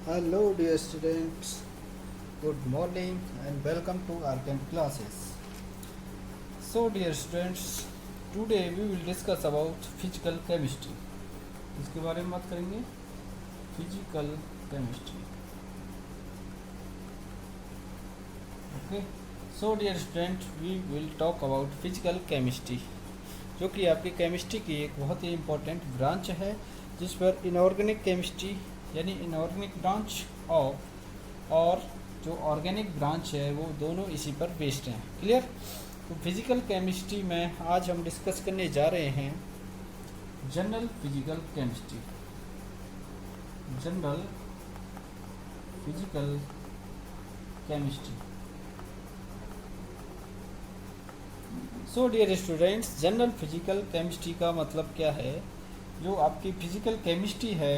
Hello dear students, good morning and welcome to our chem classes. So dear students, today we will discuss about physical chemistry. इसके बारे में बात करेंगे physical chemistry. Okay. So dear students, we will talk about physical chemistry, जो कि आपकी chemistry की एक बहुत ही इम्पोर्टेंट ब्रांच है, जिस पर इनऑर्गेनिक केमिस्ट्री यानी इनऑर्गेनिक ब्रांच और जो ऑर्गेनिक ब्रांच है वो दोनों इसी पर बेस्ड हैं. क्लियर. तो फिजिकल केमिस्ट्री में आज हम डिस्कस करने जा रहे हैं general physical chemistry. General physical chemistry. So dear students, general physical chemistry का मतलब क्या है? जो आपकी फिजिकल केमिस्ट्री है,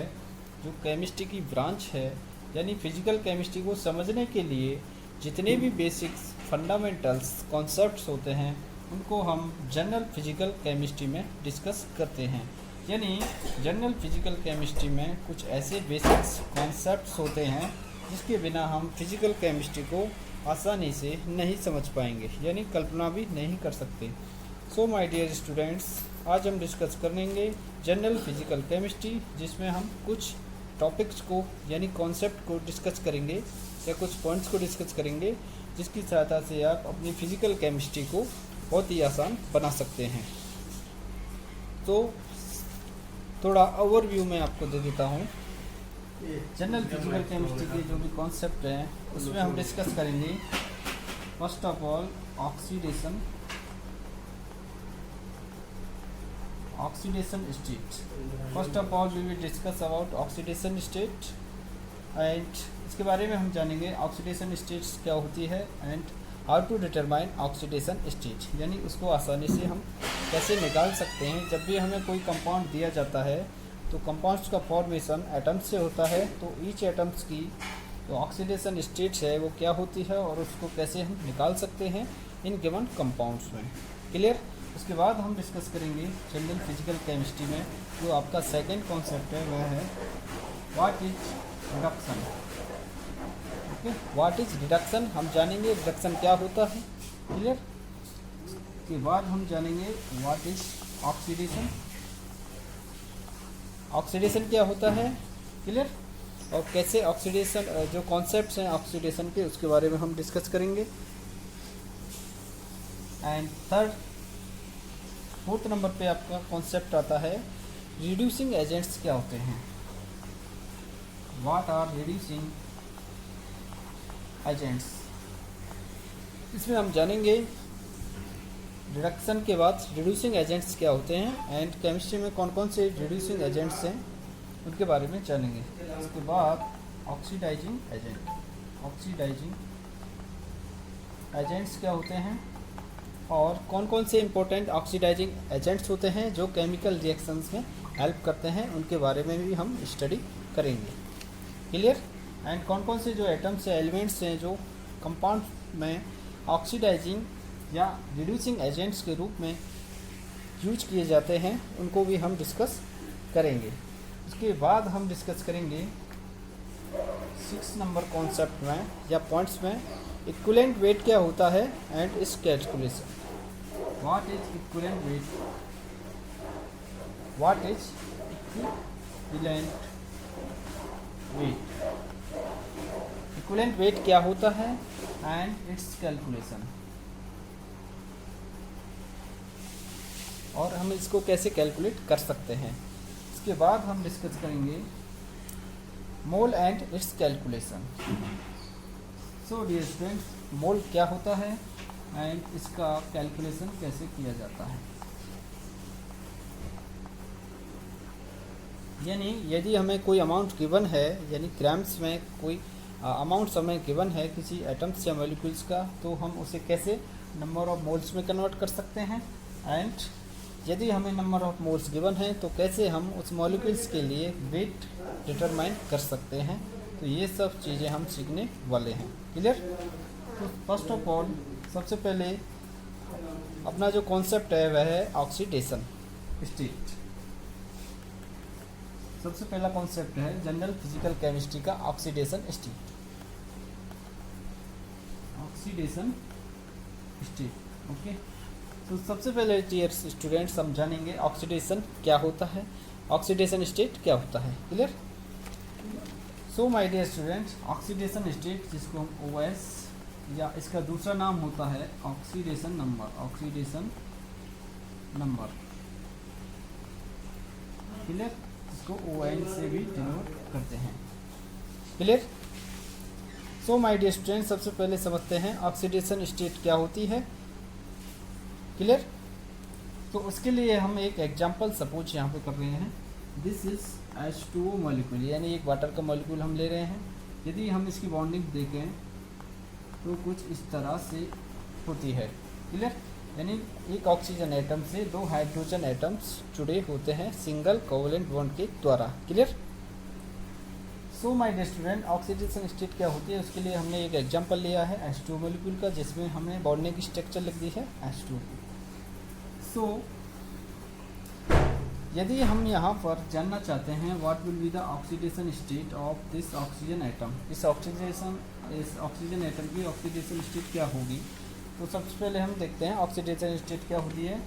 जो केमिस्ट्री की ब्रांच है, यानी फिजिकल केमिस्ट्री को समझने के लिए जितने भी बेसिक्स फंडामेंटल्स कॉन्सेप्ट्स होते हैं उनको हम जनरल फिजिकल केमिस्ट्री में डिस्कस करते हैं. यानी जनरल फिजिकल केमिस्ट्री में कुछ ऐसे बेसिक्स कॉन्सेप्ट्स होते हैं जिसके बिना हम फिजिकल केमिस्ट्री को आसानी से नहीं समझ पाएंगे, यानी कल्पना भी नहीं कर सकते. सो माय डियर स्टूडेंट्स, आज हम डिस्कस करेंगे जनरल फिजिकल केमिस्ट्री, जिसमें हम कुछ टॉपिक्स को यानी कॉन्सेप्ट को डिस्कस करेंगे या कुछ पॉइंट्स को डिस्कस करेंगे, जिसकी सहायता से आप अपनी फिजिकल केमिस्ट्री को बहुत ही आसान बना सकते हैं. तो थोड़ा ओवरव्यू मैं आपको दे देता हूँ. जनरल फिजिकल केमिस्ट्री के जो भी कॉन्सेप्ट हैं उसमें हम डिस्कस करेंगे first of all oxidation state. First of all we will discuss about oxidation state and इसके बारे में हम जानेंगे ऑक्सीडेशन स्टेट्स क्या होती है and how to determine oxidation state, यानी उसको आसानी से हम कैसे निकाल सकते हैं. जब भी हमें कोई कंपाउंड दिया जाता है तो कंपाउंड्स का फॉर्मेशन एटम्स से होता है, तो ईच एटम्स की जो ऑक्सीडेशन स्टेट्स है वो क्या होती है और उसको कैसे हम निकाल सकते हैं इन गिवन कंपाउंड्स में. क्लियर. उसके बाद हम डिस्कस करेंगे जनरल फिजिकल केमिस्ट्री में जो आपका सेकंड कॉन्सेप्ट है वह है what is reduction. Okay, what is reduction हम जानेंगे रिडक्शन क्या होता है. क्लियर. उसके बाद हम जानेंगे व्हाट इज ऑक्सीडेशन. ऑक्सीडेशन क्या होता है. क्लियर. और कैसे ऑक्सीडेशन जो कॉन्सेप्ट्स हैं ऑक्सीडेशन के उसके बारे में हम डिस्कस करेंगे. एंड फोर्थ नंबर पे आपका कॉन्सेप्ट आता है रिड्यूसिंग एजेंट्स क्या होते हैं. What are reducing agents. इसमें हम जानेंगे रिडक्शन के बाद रिड्यूसिंग एजेंट्स क्या होते हैं एंड केमिस्ट्री में कौन कौन से रिड्यूसिंग एजेंट्स हैं उनके बारे में जानेंगे. उसके बाद ऑक्सीडाइजिंग एजेंट्स क्या होते हैं और कौन कौन से इंपॉर्टेंट ऑक्सीडाइजिंग एजेंट्स होते हैं जो केमिकल रिएक्शंस में हेल्प करते हैं, उनके बारे में भी हम स्टडी करेंगे. क्लियर. एंड कौन कौन से जो एटम्स या एलिमेंट्स हैं जो कंपाउंड में ऑक्सीडाइजिंग या रिड्यूसिंग एजेंट्स के रूप में यूज किए जाते हैं उनको भी हम डिस्कस करेंगे. उसके बाद हम डिस्कस करेंगे 6 नंबर कॉन्सेप्ट में या पॉइंट्स में इक्विवेलेंट वेट क्या होता है एंड इस calculation. What is equivalent weight. What is equivalent weight. Equivalent weight क्या होता है एंड इट्स कैलकुलेशन, और हम इसको कैसे कैलकुलेट कर सकते हैं. इसके बाद हम डिस्कस करेंगे mole and its calculation. So dear students, mole क्या होता है एंड इसका कैलकुलेशन कैसे किया जाता है. यानी यदि हमें कोई अमाउंट गिवन है, यानी ग्राम्स में कोई अमाउंट हमें गिवन है किसी एटम्स या मॉलिक्यूल्स का, तो हम उसे कैसे नंबर ऑफ मोल्स में कन्वर्ट कर सकते हैं एंड यदि हमें नंबर ऑफ मोल्स गिवन है तो कैसे हम उस मॉलिक्यूल्स के लिए वेट डिटरमाइन कर सकते हैं. तो ये सब चीज़ें हम सीखने वाले हैं. क्लियर. तो फर्स्ट ऑफ ऑल सबसे पहले अपना जो कॉन्सेप्ट है वह है ऑक्सीडेशन स्टेट. सबसे पहला कॉन्सेप्ट है जनरल फिजिकल केमिस्ट्री का oxidation state. Oxidation state, okay. तो सबसे पहले डियर स्टूडेंट्स हम जानेंगे ऑक्सीडेशन क्या होता है, ऑक्सीडेशन स्टेट क्या होता है। Clear? So my dear students, oxidation state जिसको हम OS या इसका दूसरा नाम होता है oxidation number, oxidation number. Clear? इसको ON से भी डिनोट करते हैं। Clear? So my dear student, सबसे पहले समझते हैं ऑक्सीडेशन स्टेट क्या होती है। क्लियर? तो उसके लिए हम एक एग्जांपल सपोज यहाँ पे कर रहे हैं। दिस इज H2O मॉलिक्यूल, यानी एक वाटर का मॉलिक्यूल हम ले रहे हैं। यदि हम इसकी बॉन्डिंग देखें तो कुछ इस तरह से होती है। क्लियर? यानी एक ऑक्सीजन एटम से दो हाइड्रोजन एटम्स जुड़े होते हैं सिंगल कोवेलेंट बॉन्ड के द्वारा। Clear? So my dear student, oxidation state क्या होती है उसके लिए हमने एक एग्जांपल लिया है H2O मॉलिक्यूल का, जिसमें हमने बॉन्डिंग की स्ट्रक्चर लिख दी है H2O। सो यदि हम यहाँ पर जानना चाहते हैं what will be the oxidation state of this oxygen atom, इस ऑक्सीजन एटम की ऑक्सीडेशन स्टेट क्या होगी, तो सबसे पहले हम देखते हैं ऑक्सीडेशन स्टेट क्या होती है।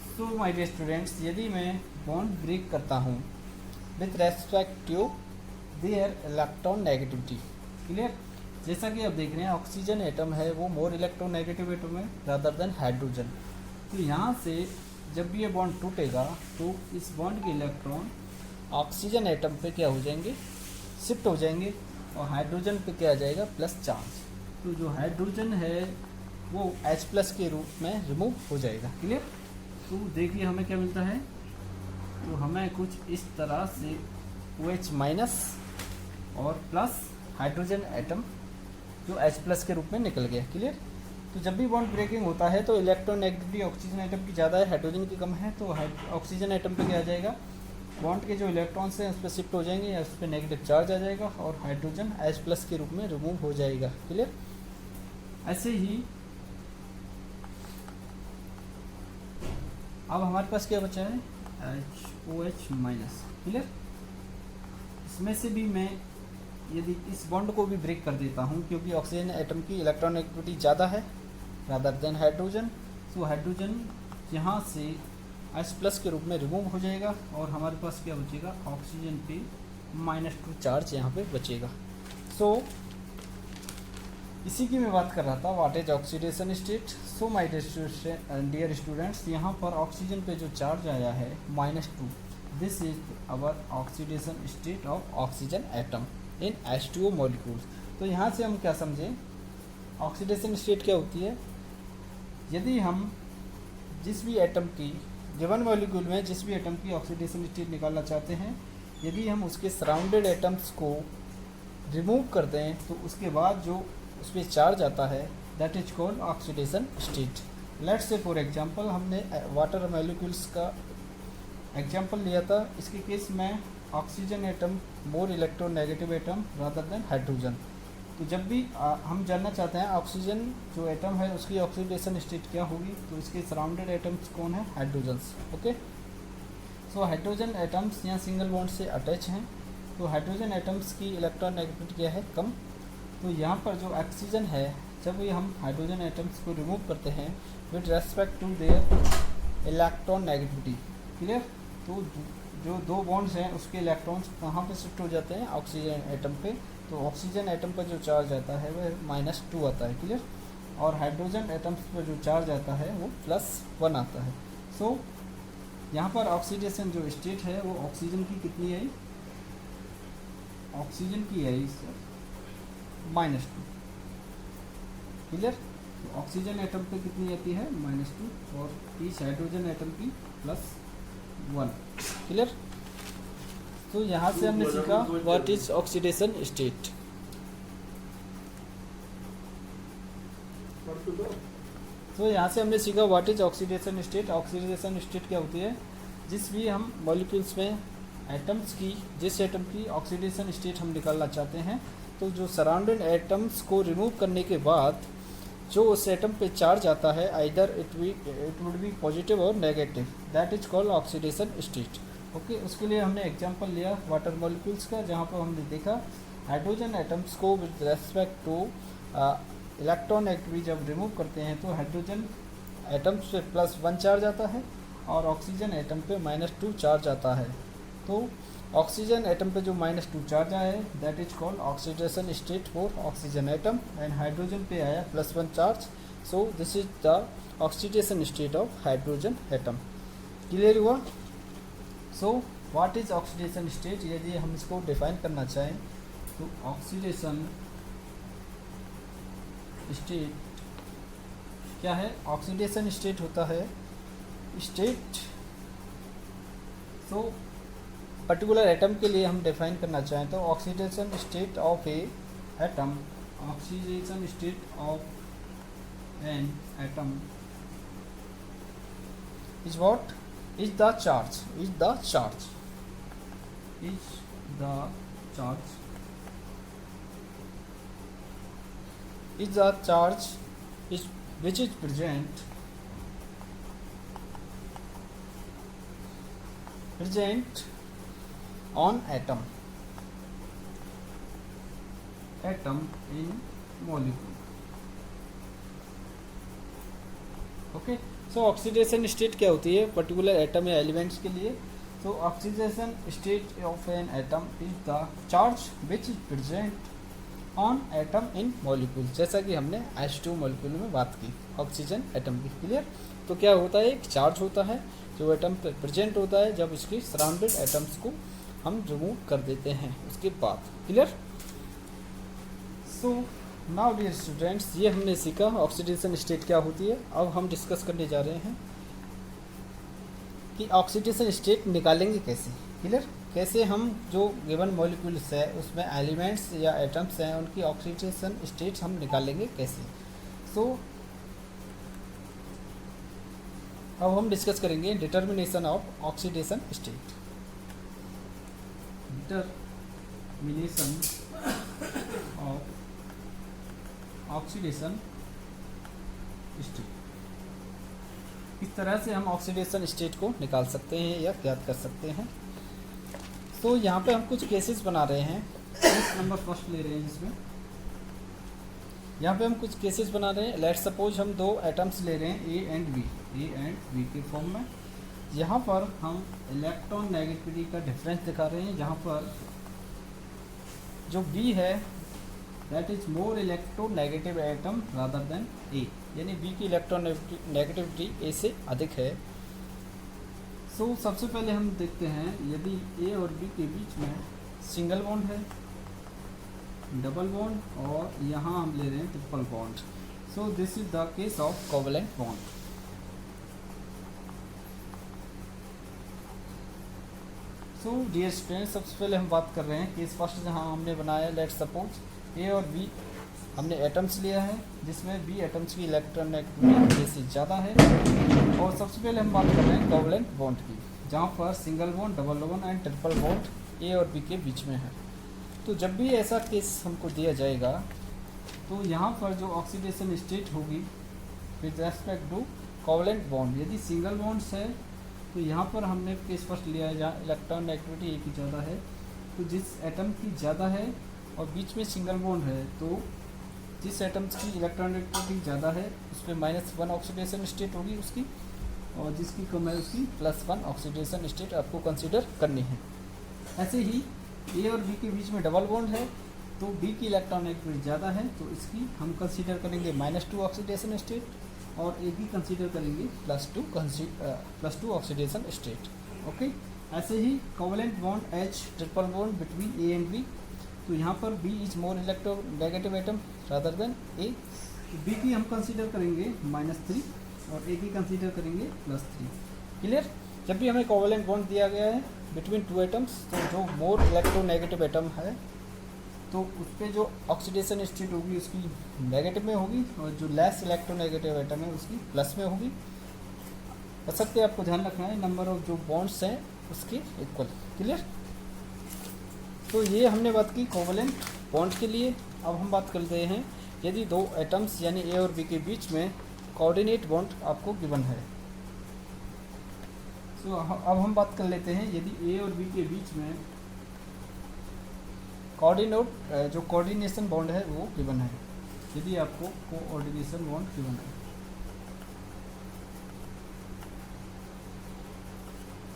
सो माय डियर स्टूडेंट्स, यदि मैं बॉन्ड ब्रेक करता हूँ with respect to their electron negativity. Clear? जैसा कि आप देख रहे हैं ऑक्सीजन एटम है वो मोर इलेक्ट्रोनेगेटिव एटम है रादर देन हाइड्रोजन। तो यहाँ से जब भी ये बॉन्ड टूटेगा तो इस बॉन्ड के इलेक्ट्रॉन ऑक्सीजन एटम पे क्या हो जाएंगे, शिफ्ट हो जाएंगे, और हाइड्रोजन पे क्या आ जाएगा, प्लस चार्ज। तो जो हाइड्रोजन है वो H+ के रूप में रिमूव हो जाएगा। क्लियर? तो देखिए हमें क्या मिलता है, तो हमें कुछ इस तरह से OH- और प्लस हाइड्रोजन एटम जो H+ के रूप में निकल गया। क्लियर? तो जब भी बॉन्ड ब्रेकिंग होता है तो इलेक्ट्रोनेगेटिविटी ऑक्सीजन एटम की ज़्यादा है, हाइड्रोजन की कम है, तो ऑक्सीजन एटम पे क्या आ जाएगा, बॉन्ड के जो इलेक्ट्रॉन्स हैं उस पर शिफ्ट हो जाएंगे या उस पर नेगेटिव चार्ज आ जाएगा और हाइड्रोजन H+ के रूप में रिमूव हो जाएगा। क्लियर? ऐसे ही अब हमारे पास क्या बचा है, OH-। क्लियर? इसमें से भी मैं यदि इस बॉन्ड को भी ब्रेक कर देता हूँ क्योंकि ऑक्सीजन एटम की इलेक्ट्रोनेगेटिविटी ज़्यादा है रादर देन हाइड्रोजन, तो हाइड्रोजन यहाँ से H+ के रूप में रिमूव हो जाएगा और हमारे पास क्या बचेगा, ऑक्सीजन पे -2 चार्ज यहाँ पे बचेगा। सो इसी की मैं बात कर रहा था, what is oxidation state. So my dear students, यहाँ पर ऑक्सीजन पे जो चार्ज आया है -2, this is our oxidation state of oxygen atom in H2O molecules. तो यहाँ से हम क्या समझें, ऑक्सीडेशन स्टेट क्या होती है, यदि हम जिस भी एटम की गिवन मॉलिक्यूल में जिस भी एटम की ऑक्सीडेशन स्टेट निकालना चाहते हैं, यदि हम उसके सराउंडेड एटम्स को रिमूव कर दें तो उसके बाद जो उस पर चार्ज आता है that is called oxidation state. Let's say for example हमने वाटर मॉलिक्यूल्स का एग्जांपल लिया था, इसके केस में ऑक्सीजन एटम मोर electronegative atom rather then hydrogen. तो जब भी हम जानना चाहते हैं ऑक्सीजन जो एटम है उसकी ऑक्सीडेशन स्टेट क्या होगी, तो इसके सराउंडेड एटम्स कौन है, hydrogens. Okay, so hydrogen atoms यहाँ सिंगल बॉन्ड से अटैच हैं, तो हाइड्रोजन एटम्स की इलेक्ट्रॉन नेगेटिविटी क्या है, कम। तो यहाँ पर जो ऑक्सीजन है जब भी हम हाइड्रोजन एटम्स को रिमूव करते हैं with respect to their electron negativity. Clear? तो जो दो बॉन्ड्स हैं उसके इलेक्ट्रॉन्स कहाँ पे शिफ्ट हो जाते हैं, ऑक्सीजन एटम पे। तो ऑक्सीजन एटम पर जो चार्ज आता है वह -2 आता है। क्लियर? और हाइड्रोजन एटम्स पर जो चार्ज आता है वो +1 आता है। सो यहाँ पर ऑक्सीडेशन जो स्टेट है वो ऑक्सीजन की कितनी आई, ऑक्सीजन की आई सर -2। क्लियर? तो ऑक्सीजन एटम पे कितनी आती है, -2, और इस हाइड्रोजन एटम की +1। क्लियर? तो यहाँ से हमने सीखा व्हाट इज ऑक्सीडेशन स्टेट। तो यहाँ से हमने सीखा what is oxidation state. Oxidation state क्या होती है, जिस भी हम मॉलिक्यूल्स में एटम्स की जिस एटम की ऑक्सीडेशन स्टेट हम निकालना चाहते हैं, तो जो सराउंडिंग एटम्स को रिमूव करने के बाद जो उस एटम पे चार्ज आता है either it would be positive और negative, that is called oxidation state. Okay, उसके लिए हमने एग्जांपल लिया वाटर मॉलिक्यूल्स का, जहाँ पर हमने देखा हाइड्रोजन एटम्स को with respect two electron activity जब रिमूव करते हैं तो हाइड्रोजन एटम्स पे +1 चार्ज आता है और ऑक्सीजन एटम पे -2 चार्ज आता है। तो ऑक्सीजन एटम पे जो -2 चार्ज आया है that is called oxidation state for oxygen atom, and hydrogen पे आया +1 charge, so this is the oxidation state of hydrogen atom. Clear हुआ? So what is oxidation state, यदि हम इसको डिफाइन करना चाहें तो ऑक्सीडेशन स्टेट क्या है? ऑक्सीडेशन स्टेट होता है स्टेट, सो पर्टिकुलर एटम के लिए हम डिफाइन करना चाहें तो oxidation state of A atom, oxidation state of an atom is what? Is the charge, is the charge, is the charge, is the charge is which is present on atom in molecule। Okay, so oxidation state क्या होती है particular atom या elements के लिए? तो oxidation state of an atom is the charge which is present on atom in molecule, जैसा कि हमने H2 मॉलिक्यूल में बात की ऑक्सीजन एटम की। क्लियर? तो क्या होता है, एक चार्ज होता है जो एटम पर प्रेजेंट होता है जब इसकी सराउंडेड एटम्स को हम रिमूव कर देते हैं उसके बाद। Clear? So now dear students, ये हमने सीखा ऑक्सीडेशन स्टेट क्या होती है। अब हम डिस्कस करने जा रहे हैं कि ऑक्सीडेशन स्टेट निकालेंगे कैसे। क्लियर? कैसे हम जो गिवन मॉलिक्यूल्स है उसमें एलिमेंट्स या एटम्स हैं उनकी ऑक्सीडेशन स्टेट्स हम निकालेंगे कैसे। सो अब हम डिस्कस करेंगे determination of oxidation state. Determination of oxidation state, इस तरह से हम ऑक्सीडेशन स्टेट को निकाल सकते हैं या ज्ञात कर सकते हैं। तो यहाँ पे हम कुछ केसेस बना रहे हैं, नंबर फर्स्ट ले रहे हैं जिसमें यहाँ पे हम कुछ केसेस बना रहे हैं। लेट्स सपोज हम दो एटम्स ले रहे हैं ए एंड बी के फॉर्म में। यहाँ पर हम इलेक्ट्रॉन नेगेटिविटी का डिफरेंस दिखा रहे हैं, जहाँ पर जो बी है that is more electronegative atom rather than A, यानी बी की इलेक्ट्रॉन नेगेटिविटी ए से अधिक है। सो सबसे पहले हम देखते हैं यदि ए और बी के बीच में सिंगल बॉन्ड है, डबल बॉन्ड और यहाँ हम ले रहे हैं triple bond. So this is the case of covalent bond. So dear students, सबसे पहले हम बात कर रहे हैं केस फर्स्ट जहाँ हमने बनाया। लेट्स सपोज ए और बी हमने एटम्स लिया है जिसमें बी एटम्स की इलेक्ट्रॉन नेगेटिविटी ए से ज़्यादा है। और सबसे पहले हम बात कर रहे हैं कोवेलेंट बॉन्ड की, जहाँ पर single bond, double bond and triple bond A और बी के बीच में है। तो जब भी ऐसा केस हमको दिया जाएगा तो यहाँ पर जो ऑक्सीडेशन स्टेट होगी with respect to covalent bond, यदि सिंगल बॉन्ड्स है तो यहाँ पर हमने केस फर्स्ट लिया है जहाँ इलेक्ट्रॉन नेगेटिविटी ए की ज़्यादा है। तो जिस एटम की ज़्यादा है और बीच में सिंगल बॉन्ड है तो जिस एटम्स की इलेक्ट्रॉन नेगेटिविटी ज़्यादा है उसमें -1 ऑक्सीडेशन स्टेट होगी उसकी, और जिसकी कम है उसकी +1 ऑक्सीडेशन स्टेट आपको कंसीडर करनी है। ऐसे ही ए और बी के बीच में डबल बॉन्ड है तो बी की इलेक्ट्रॉन नेगेटिविटी ज़्यादा है तो इसकी हम कंसीडर करेंगे -2 ऑक्सीडेशन स्टेट, और ए की कंसीडर करेंगे +2 ऑक्सीडेशन स्टेट। ओके, ऐसे ही covalent bond H triple bond between A and B, तो यहाँ पर B is more electronegative atom rather than A, B की हम कंसीडर करेंगे -3 और ए की कंसीडर करेंगे +3। क्लियर? जब भी हमें कोवेलेंट बॉन्ड दिया गया है बिटवीन टू एटम्स तो जो मोर इलेक्ट्रोनेगेटिव एटम है तो उस पर जो ऑक्सीडेशन स्टेट होगी उसकी नेगेटिव में होगी, और जो लेस इलेक्ट्रोनेगेटिव एटम है उसकी प्लस में होगी। बशर्ते आपको ध्यान रखना है नंबर ऑफ जो बॉन्ड्स हैं उसके इक्वल। क्लियर? तो ये हमने बात की कोवेलेंट बॉन्ड के लिए। अब हम बात करते हैं यदि दो एटम्स यानी ए और बी के बीच में कोऑर्डिनेट बॉन्ड आपको गिवन है। तो अब हम बात कर लेते हैं यदि ए और बी के बीच में जो कोऑर्डिनेशन बॉन्ड है वो गिवन है। यदि आपको कोऑर्डिनेशन बॉन्ड गिवन है,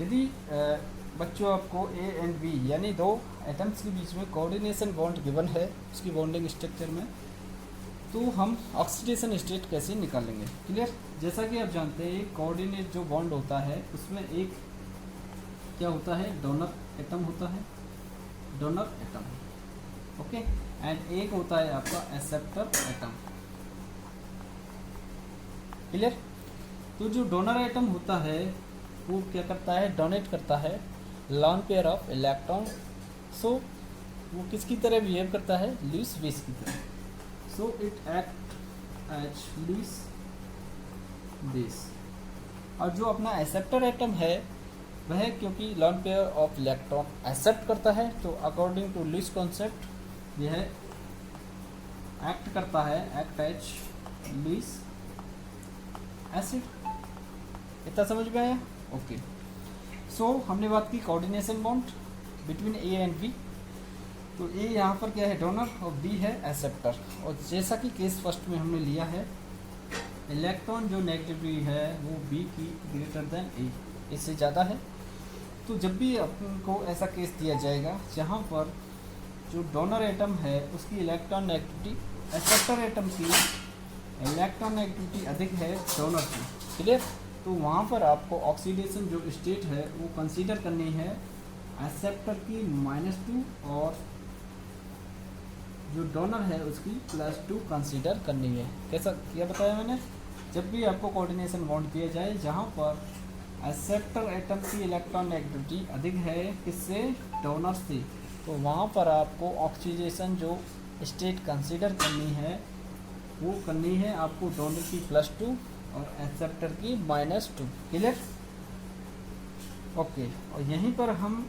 यदि बच्चों आपको ए एंड बी यानी दो एटम्स के बीच में कोऑर्डिनेशन बॉन्ड गिवन है उसकी बॉन्डिंग स्ट्रक्चर में, तो हम ऑक्सीडेशन स्टेट कैसे निकालेंगे। क्लियर। जैसा कि आप जानते हैं कोऑर्डिनेट जो बॉन्ड होता है उसमें एक क्या होता है, डोनर एटम होता है, डोनर एटम, ओके, एंड एक होता है आपका एक्सेप्टर एटम। क्लियर। तो जो डोनर एटम होता है वो क्या करता है, डोनेट करता है लॉन पेयर ऑफ इलेक्ट्रॉन। सो वो किसकी तरह बिहेव करता है, लुईस विस की तरह। So it act as Lewis विस। और जो अपना एक्सेप्टर एटम है वह क्योंकि lone pair of electron accept करता है, तो अकॉर्डिंग टू लुईस कॉन्सेप्ट यह एक्ट करता है, एक्ट एज लुईस एसिड। इतना समझ में आया। ओके। सो हमने बात की coordination bond between A and B. तो ए यहाँ पर क्या है, डोनर, और बी है एक्सेप्टर। और जैसा कि केस फर्स्ट में हमने लिया है, इलेक्ट्रॉन जो नेगेटिविटी है वो बी की ग्रेटर देन ए, इससे ज़्यादा है। तो जब भी आपको ऐसा केस दिया जाएगा जहाँ पर जो डोनर एटम है उसकी इलेक्ट्रॉन नेगेटिविटी एक्सेप्टर एटम की इलेक्ट्रॉन नेगेटिविटी अधिक है डोनर की। क्लियर। तो वहाँ पर आपको ऑक्सीडेशन जो स्टेट है वो कंसीडर करनी है एक्सेप्टर की -2 और जो डोनर है उसकी +2 कंसीडर करनी है। कैसा क्या बताया मैंने, जब भी आपको कोऑर्डिनेशन बॉन्ड दिया जाए जहाँ पर एक्सेप्टर एटम की इलेक्ट्रॉन नेगेटिविटी अधिक है किससे, डोनर से, तो वहाँ पर आपको ऑक्सीडेशन जो स्टेट कंसीडर करनी है वो करनी है आपको डोनर की +2 और एक्सेप्टर की -2। क्लियर। ओके। और यहीं पर हम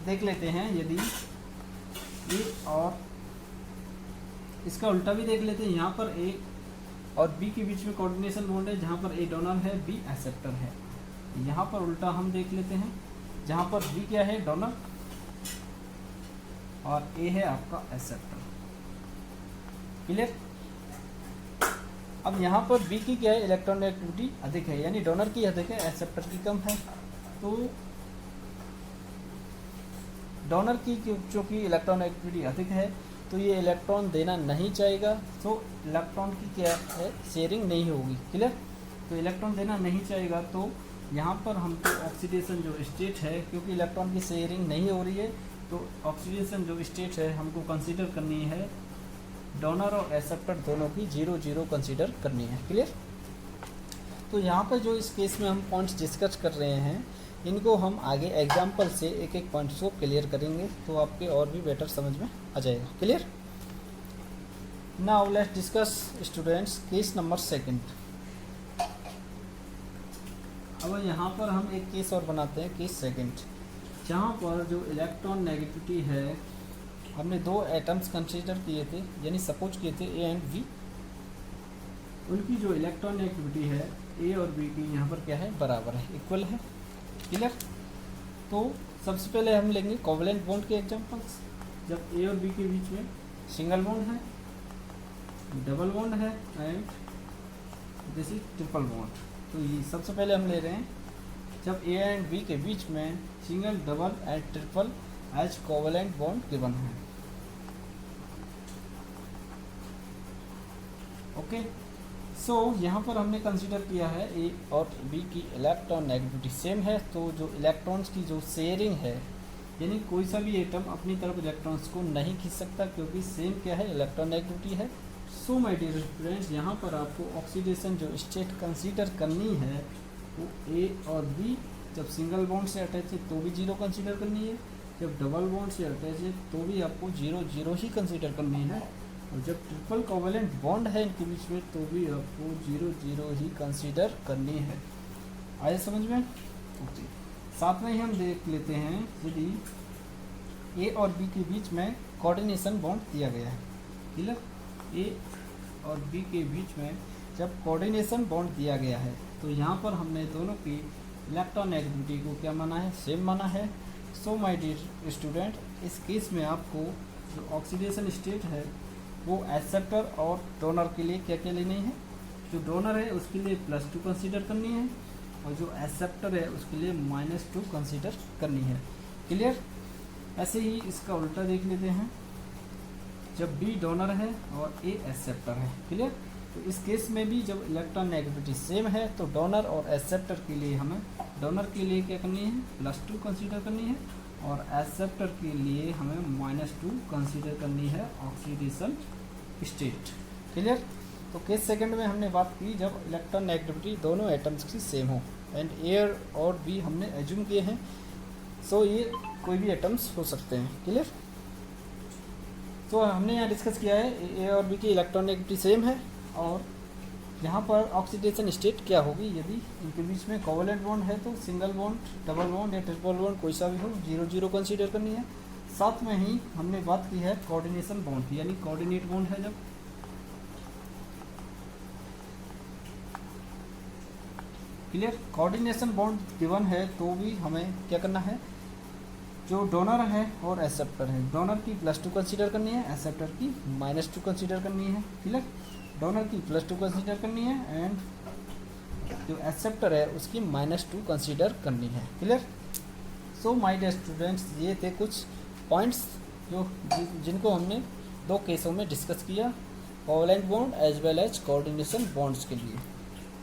देख लेते हैं यदि ए और इसका उल्टा भी देख लेते हैं। यहाँ पर ए और बी के बीच में कोऑर्डिनेशन बॉन्ड है जहाँ पर ए डोनर है, बी एक्सेप्टर है। यहाँ पर उल्टा हम देख लेते हैं जहाँ पर बी क्या है, डोनर, और ए है आपका एक्सेप्टर। क्लियर। अब यहाँ पर बी की क्या है, इलेक्ट्रॉन नेगेटिविटी अधिक है, यानी डोनर की अधिक है, एक्सेप्टर की कम है। तो डोनर की चूँकि इलेक्ट्रॉन नेगेटिविटी अधिक है तो ये इलेक्ट्रॉन देना नहीं चाहेगा, तो इलेक्ट्रॉन की क्या है, शेयरिंग नहीं होगी। क्लियर। तो इलेक्ट्रॉन देना नहीं चाहेगा तो यहाँ पर हमको ऑक्सीडेशन जो स्टेट है, क्योंकि इलेक्ट्रॉन की शेयरिंग नहीं हो रही है तो ऑक्सीडेशन जो स्टेट है हमको कंसीडर करनी है डोनर और एक्सेप्टर दोनों की 0-0 कंसीडर करनी है। क्लियर। तो यहाँ पर जो इस केस में हम पॉइंट्स डिस्कस कर रहे हैं इनको हम आगे एग्जाम्पल से एक एक पॉइंट्स को क्लियर करेंगे तो आपके और भी बेटर समझ में आ जाएगा। Clear. Now let's discuss students case number 2। अब यहाँ पर हम एक केस और बनाते हैं, केस 2, जहाँ पर जो इलेक्ट्रॉन नेगेटिविटी है हमने दो एटम्स कंसीडर किए थे, यानी सपोज किए थे ए एंड बी। उनकी जो इलेक्ट्रॉन नेगेटिविटी है ए और बी की यहाँ पर क्या है, बराबर है, इक्वल है। क्लियर। तो सबसे पहले हम लेंगे कोवलेंट बॉन्ड के एग्जांपल्स। जब ए और बी के बीच में सिंगल बॉन्ड है, डबल बॉन्ड है and this is triple bond. तो ये सबसे पहले हम ले रहे हैं जब ए एंड बी के बीच में single, double and triple as covalent bond given है। ओके। सो यहाँ पर हमने कंसीडर किया है ए और बी की इलेक्ट्रॉन नेगेटिविटी सेम है, तो जो इलेक्ट्रॉन्स की जो शेयरिंग है, यानी कोई सा भी एटम अपनी तरफ इलेक्ट्रॉन्स को नहीं खींच सकता क्योंकि सेम क्या है, इलेक्ट्रॉन नेगेटिविटी है। सो माय डियर स्टूडेंट्स, यहाँ पर आपको ऑक्सीडेशन जो स्टेट कंसीडर करनी है वो ए और बी जब सिंगल बॉन्ड से अटैच है तो भी 0 कंसीडर करनी है, जब डबल बॉन्ड से अटैच है तो भी आपको 0-0 ही कंसीडर करनी है, और जब ट्रिपल कोवलेंट बॉन्ड है इनके बीच में तो भी आपको 0-0 ही कंसीडर करनी है। आए समझ में। ओके। साथ में ही हम देख लेते हैं यदि ए और बी के बीच में कोऑर्डिनेशन बॉन्ड दिया गया है। क्लियर। ए और बी के बीच में जब कोऑर्डिनेशन बॉन्ड दिया गया है तो यहाँ पर हमने दोनों की इलेक्ट्रोनेगेटिविटी को क्या माना है, सेम माना है। सो माय डियर स्टूडेंट, इस केस में आपको जो ऑक्सीडेशन स्टेट है वो एक्सेप्टर और डोनर के लिए क्या क्या लेनी है। जो डोनर है उसके लिए +2 कंसीडर करनी है और जो एक्सेप्टर है उसके लिए -2 कंसीडर करनी है। क्लियर। ऐसे ही इसका उल्टा देख लेते हैं, जब बी डोनर है और ए एक्सेप्टर है। क्लियर। तो इस केस में भी जब इलेक्ट्रॉन नेगेटिविटी सेम है तो डोनर और एक्सेप्टर के लिए हमें, डोनर के लिए क्या करनी है, +2 कंसीडर करनी है और एक्सेप्टर के लिए हमें -2 कंसीडर करनी है ऑक्सीडेशन स्टेट। क्लियर। तो केस सेकंड में हमने बात की जब इलेक्ट्रॉन नेगेटिविटी दोनों एटम्स की सेम हो एंड ए और बी हमने एज्यूम किए हैं। सो ये कोई भी एटम्स हो सकते हैं। क्लियर। तो हमने यहाँ डिस्कस किया है ए और बी की इलेक्ट्रॉन नेगेटिविटी सेम है और यहाँ पर ऑक्सीडेशन स्टेट क्या होगी यदि इनके बीच में कोवलेंट बॉन्ड है तो सिंगल बॉन्ड, डबल बॉन्ड या ट्रिपल बॉन्ड कोई सा भी हो 0-0 कंसीडर करनी है। साथ में ही हमने बात की है कोऑर्डिनेशन बॉन्ड की, यानी कोऑर्डिनेट बॉन्ड है जब क्लियर। कोऑर्डिनेशन बॉन्ड गिवन है तो भी हमें क्या करना है, जो डोनर है और एक्सेप्टर है, डोनर की +2 कंसीडर करनी है, एक्सेप्टर की -2 कंसीडर करनी है। क्लियर। डोनर की +2 कंसीडर करनी है एंड जो एक्सेप्टर है उसकी -2 कंसीडर करनी है। Clear. So my dear students, ये थे कुछ पॉइंट्स जो जिनको हमने दो केसों में डिस्कस किया, covalent bond as well as coordination bonds के लिए।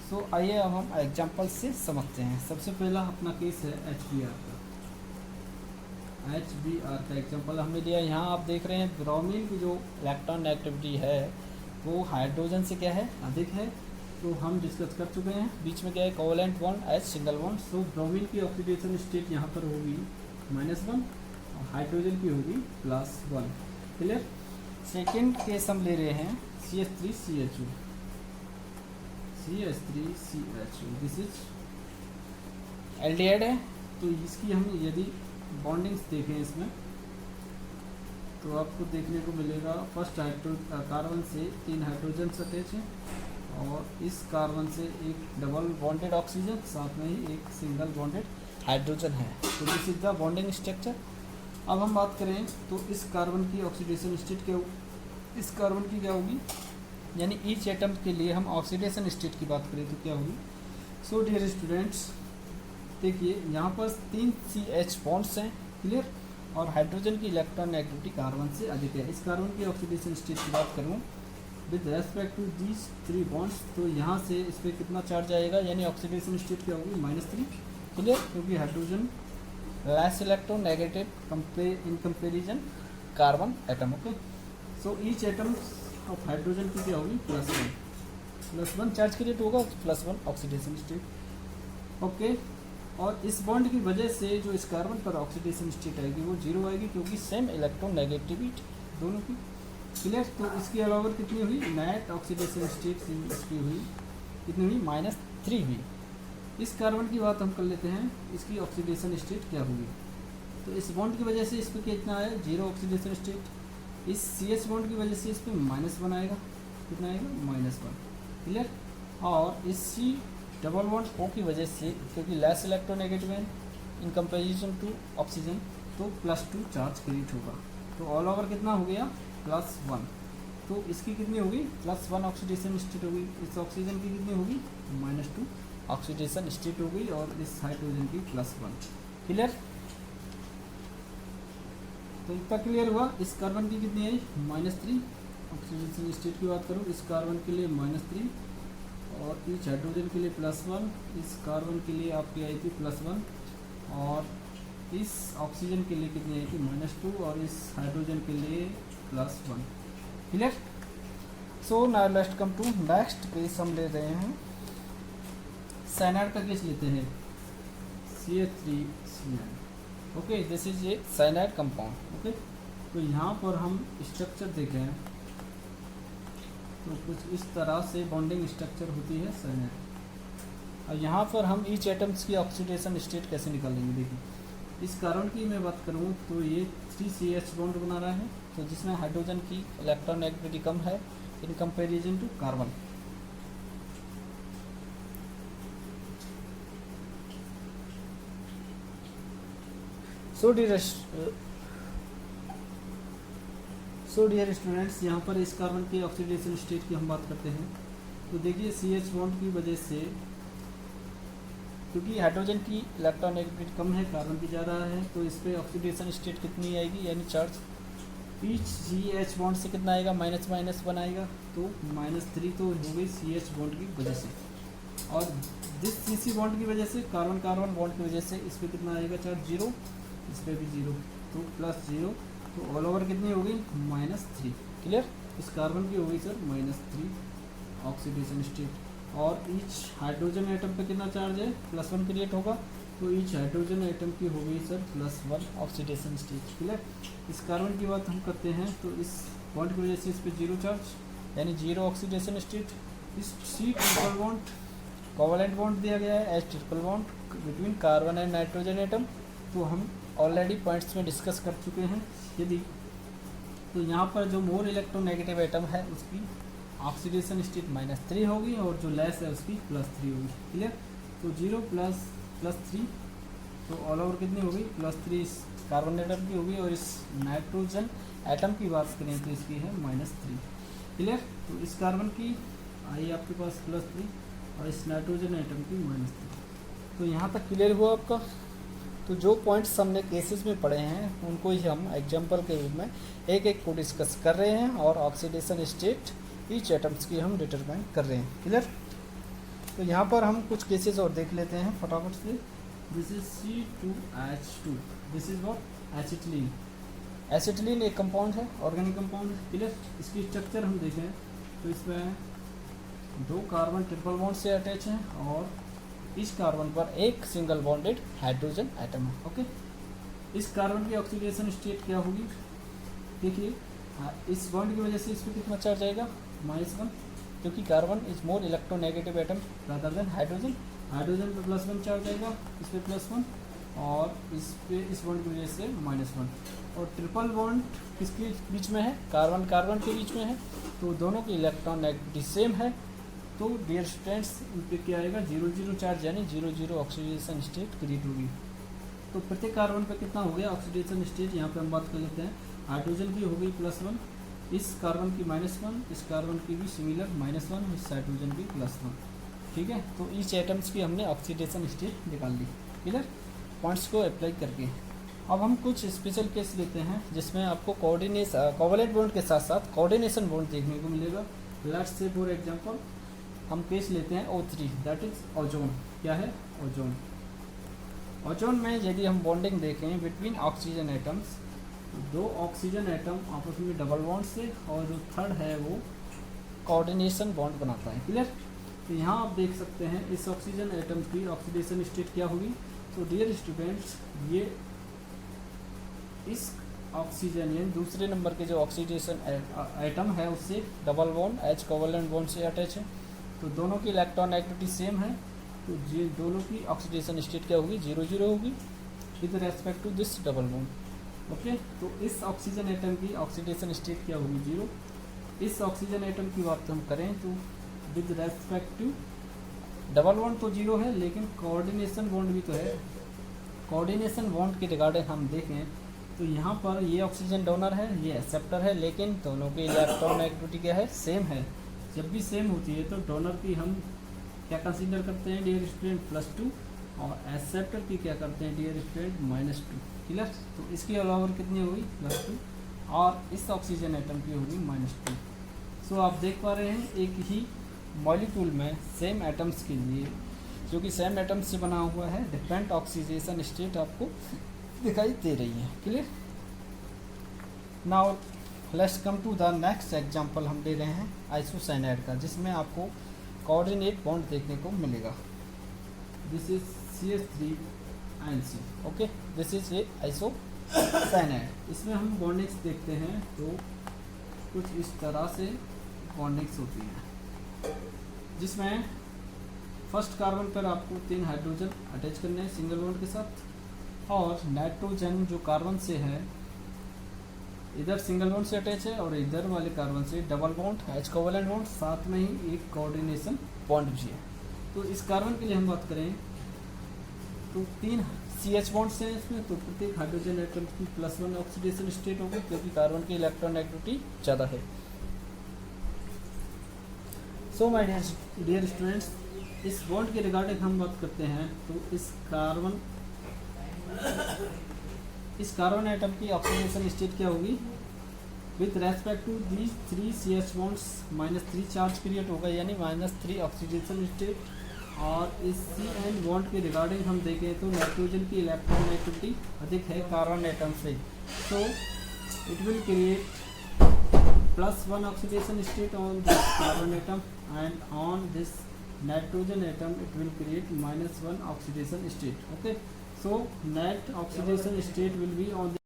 सो आइए अब हम एग्जाम्पल से समझते हैं। सबसे पहला अपना केस है HBr का। HBr का एग्जाम्पल हमने लिया। यहाँ आप देख रहे हैं ब्रोमीन की जो इलेक्ट्रॉन नेगेटिविटी है वो हाइड्रोजन से क्या है, अधिक है। तो हम डिस्कस कर चुके हैं। बीच में क्या है, covalent bond as single bond. So bromine की ऑक्सीडेशन स्टेट यहाँ पर होगी -1 और हाइड्रोजन की होगी +1। क्लियर। सेकेंड केस हम ले रहे हैं CH3CHO, दिस इज एल्डिहाइड है। तो इसकी हम यदि बॉन्डिंग्स देखें इसमें तो आपको देखने को मिलेगा फर्स्ट कार्बन से 3 हाइड्रोजन अटैच है और इस कार्बन से एक डबल बॉन्डेड ऑक्सीजन, साथ में ही एक सिंगल बॉन्डेड हाइड्रोजन है। तो this is the bonding structure. अब हम बात करें तो इस कार्बन की ऑक्सीडेशन स्टेट क्या, इस कार्बन की क्या होगी, यानी ईच एटम के लिए हम ऑक्सीडेशन स्टेट की बात करें तो क्या होगी। सो डियर स्टूडेंट्स, देखिए यहाँ पर 3 CH बॉन्ड्स हैं। क्लियर। और हाइड्रोजन की इलेक्ट्रॉन नेगेटिविटी कार्बन से अधिक है। इस कार्बन की ऑक्सीडेशन स्टेट की बात करूँ with respect to these 3 bonds, तो यहाँ से इस पर कितना चार्ज आएगा, यानी ऑक्सीडेशन स्टेट क्या होगी, -3। क्लियर। क्योंकि hydrogen less electro negative in comparison carbon atom. Okay. So each atom of hydrogen की क्या होगी, +1 चार्ज क्रिएट होगा, +1 ऑक्सीडेशन स्टेट। ओके। और इस बॉन्ड की वजह से जो इस कार्बन पर ऑक्सीडेशन स्टेट आएगी वो 0 आएगी क्योंकि सेम इलेक्ट्रॉन नेगेटिविटी दोनों की। क्लियर। तो इसके अलावा कितनी हुई, नेट ऑक्सीडेशन स्टेट इसकी हुई कितनी हुई, -3 हुई। इस कार्बन की बात हम कर लेते हैं, इसकी ऑक्सीडेशन स्टेट क्या होगी। तो इस बॉन्ड की वजह से इस पर कितना आया, 0 ऑक्सीडेशन स्टेट। इस CH बॉन्ड की वजह से इस पर -1 आएगा, कितना आएगा, -1। क्लियर। और इस C डबल बॉन्ड O की वजह से, क्योंकि लेस इलेक्ट्रोनेगेटिव है इन कंपेरिजन टू ऑक्सीजन, तो +2 चार्ज क्रिएट होगा। तो ऑल ओवर कितना हो गया, +1। तो इसकी कितनी होगी, +1 ऑक्सीडेशन स्टेट होगी। इस ऑक्सीजन की कितनी होगी, -2 ऑक्सीडेशन स्टेट हो गई और इस हाइड्रोजन की +1। क्लियर। तो इतना क्लियर हुआ। इस कार्बन की कितनी आई, -3 ऑक्सीडेशन स्टेट की बात करूँ, इस कार्बन के लिए -3 और इस हाइड्रोजन के लिए +1, इस कार्बन के लिए आपकी आई थी +1 और इस ऑक्सीजन के लिए कितनी आई थी, -2 और इस हाइड्रोजन के लिए +1। Clear. So now let's come to next case. हम ले रहे हैं साइनाइड का केस लेते हैं, CH3Cl। Okay, this is a cyanide compound. Okay. तो यहाँ पर हम स्ट्रक्चर देखें तो कुछ इस तरह से बॉन्डिंग स्ट्रक्चर होती है साइनाइड। अब यहाँ पर हम ईच एटम्स की ऑक्सीडेशन स्टेट कैसे निकालेंगे। देखिए इस कार्बन की मैं बात करूँ तो ये 3CH बॉन्ड बना रहा है, तो जिसमें हाइड्रोजन की इलेक्ट्रॉन नेगेटिविटी कम है in comparison to carbon. So dear students, यहाँ पर इस कार्बन के ऑक्सीडेशन स्टेट की हम बात करते हैं। तो देखिए CH बॉन्ड की वजह से, क्योंकि हाइड्रोजन की इलेक्ट्रॉनेगेटिविटी कम है, कार्बन की ज़्यादा है, तो इस पर ऑक्सीडेशन स्टेट कितनी आएगी, यानी चार्ज ईच CH बॉन्ड से कितना आएगा, माइनस माइनस बनाएगा, तो -3 तो हो गई CH बॉन्ड की वजह से। और दिस CC बॉन्ड की वजह से, कार्बन कार्बन बॉन्ड की वजह से इस पर कितना आएगा चार्ज, 0, इस पर भी 0, तो +0, तो ऑल ओवर कितनी हो गई, -3। क्लियर। इस कार्बन की हो गई सर -3 ऑक्सीडेशन स्टेट। और ईच हाइड्रोजन एटम पे कितना चार्ज है, +1 क्रिएट होगा, तो ईच हाइड्रोजन एटम की हो गई सर +1 ऑक्सीडेशन स्टेट। क्लियर। इस कार्बन की बात हम करते हैं, तो इस बॉन्ड की वजह से इस पर 0 चार्ज, यानी 0 ऑक्सीडेशन स्टेट। इस C triple bond covalent bond दिया गया है, H triple bond between carbon and nitrogen atom, तो हम ऑलरेडी पॉइंट्स में डिस्कस कर चुके हैं। यदि तो यहाँ पर जो मोर इलेक्ट्रोनेगेटिव एटम है उसकी ऑक्सीडेशन स्टेट -3 होगी, और जो लेस है उसकी +3 होगी। क्लियर। तो 0 +3, तो ऑल ओवर कितनी होगी, +3 इस कार्बन एटम की होगी, और इस नाइट्रोजन एटम की बात करें तो इसकी है -3। क्लियर। तो इस कार्बन की आई आपके पास +3, और इस नाइट्रोजन एटम की -3। तो यहाँ तक क्लियर हुआ आपका। तो जो पॉइंट्स हमने केसेस में पढ़े हैं उनको ही हम एग्जांपल के रूप में एक एक को डिस्कस कर रहे हैं, और ऑक्सीडेशन स्टेट ईच एटम्स की हम डिटरमाइन कर रहे हैं। क्लियर। तो यहाँ पर हम कुछ केसेस और देख लेते हैं फटाफट से। This is C2H2, this is what, acetylene. Acetylene एक कंपाउंड है, ऑर्गेनिक कंपाउंड है। क्लियर। इसकी स्ट्रक्चर हम देखें तो इसमें 2 कार्बन ट्रिपल बॉन्ड से अटैच हैं, और इस कार्बन पर एक सिंगल बॉन्डेड हाइड्रोजन एटम है। ओके। इस कार्बन की ऑक्सीडेशन स्टेट क्या होगी, देखिए इस बॉन्ड की वजह से इस पर कितना चार्ज आएगा, -1, क्योंकि carbon is more electronegative atom rather then hydrogen. Hydrogen पर +1 चार्ज आएगा, इस पर +1, और इस पे इस बॉन्ड की वजह से -1। और ट्रिपल बॉन्ड किसके बीच में है, कार्बन कार्बन के बीच में है, तो दोनों की इलेक्ट्रोनेगेटिविटी सेम है। तो डियर स्टूडेंट्स, इन पे क्या आएगा, 0 चार्ज, यानी 0 ऑक्सीडेशन स्टेट क्रिएट होगी। तो प्रत्येक कार्बन पे कितना हो गया ऑक्सीडेशन स्टेट, यहाँ पे हम बात कर लेते हैं। हाइड्रोजन की हो गई +1, इस कार्बन की -1, इस कार्बन की भी सिमिलर -1, इस हाइड्रोजन की +1। ठीक है। तो ईच एटम्स की हमने ऑक्सीडेशन स्टेट निकाल ली। क्लियर। पॉइंट्स को अप्लाई करके अब हम कुछ स्पेशल केस लेते हैं जिसमें आपको कोवलेंट बॉन्ड के साथ साथ कोऑर्डिनेशन बॉन्ड देखने को मिलेगा। लेट्स से फॉर एग्जांपल हम केस लेते हैं O3, दैट इज ओजोन। क्या है, ओजोन। ओजोन में यदि हम बॉन्डिंग देखें between oxygen atoms, 2 oxygen atom आपस में डबल बॉन्ड से, और जो थर्ड है वो कोऑर्डिनेशन बॉन्ड बनाता है। क्लियर। तो यहाँ आप देख सकते हैं इस ऑक्सीजन एटम की ऑक्सीडेशन स्टेट क्या होगी। तो डियर स्टूडेंट्स, ये इस ऑक्सीजन यानी दूसरे नंबर के जो ऑक्सीडेशन एटम है उससे double bond H covalent bond से अटैच है, तो दोनों की इलेक्ट्रॉन एक्टिविटी सेम है, तो ये दोनों की ऑक्सीडेशन स्टेट क्या होगी, 0 होगी with respect to this double bond. Okay. तो इस ऑक्सीजन एटम की ऑक्सीडेशन स्टेट क्या होगी, 0। इस ऑक्सीजन एटम की बात हम करें तो with respect to double bond तो 0 है, लेकिन कोऑर्डिनेशन बॉन्ड भी तो है। कोऑर्डिनेशन बॉन्ड के रिगार्डिंग हम देखें तो यहाँ पर ये ऑक्सीजन डोनर है, ये एक्सेप्टर है, लेकिन दोनों की इलेक्ट्रॉन एक्टिविटी क्या है, सेम है। जब भी सेम होती है तो डोनर की हम क्या कंसीडर करते हैं डियर स्टूडेंट, +2, और एक्सेप्टर की क्या करते हैं डियर स्टूडेंट, -2। क्लियर। तो इसकी अलावा कितनी होगी, +2, और इस ऑक्सीजन एटम की होगी -2। सो आप देख पा रहे हैं एक ही मॉलिक्यूल में सेम एटम्स के लिए, जो कि सेम एटम्स से बना हुआ है, डिफरेंट ऑक्सीडेशन स्टेट आपको दिखाई दे रही है। Clear. Now let's come to the next example हम ले रहे हैं आइसोसाइनाइड का, जिसमें आपको कोऑर्डिनेट बॉन्ड देखने को मिलेगा। This is CH3NC। Okay. This is a isocyanide. इसमें हम बॉन्डिंग्स देखते हैं तो कुछ इस तरह से बॉन्डिंग्स होती हैं, जिसमें फर्स्ट कार्बन पर आपको 3 हाइड्रोजन अटैच करने हैं सिंगल बॉन्ड के साथ, और नाइट्रोजन जो कार्बन से है इधर सिंगल बॉन्ड से अटैच है, और इधर वाले कार्बन से double bond H covalent bond, साथ में ही एक कोऑर्डिनेशन बॉन्ड भी है। तो इस कार्बन के लिए हम बात करें तो 3 CH बॉन्ड्स हैं इसमें, तो प्रत्येक हाइड्रोजन एटम की +1 ऑक्सीडेशन स्टेट होगी क्योंकि कार्बन की इलेक्ट्रॉननेगेटिविटी ज़्यादा है। सो माय डियर स्टूडेंट्स, इस बॉन्ड के रिगार्डिंग हम बात करते हैं तो इस कार्बन एटम की ऑक्सीडेशन स्टेट क्या होगी with respect to these 3 CH bonds, -3 charge create होगा यानी -3 ऑक्सीडेशन स्टेट। और इस CN बॉन्ड के रिगार्डिंग हम देखें तो नाइट्रोजन की इलेक्ट्रॉननेगेटिविटी अधिक है कार्बन एटम से, so it will create +1 oxidation state on this carbon atom, and on this nitrogen atom it will create -1 oxidation state. Okay, so net oxidation state will be on the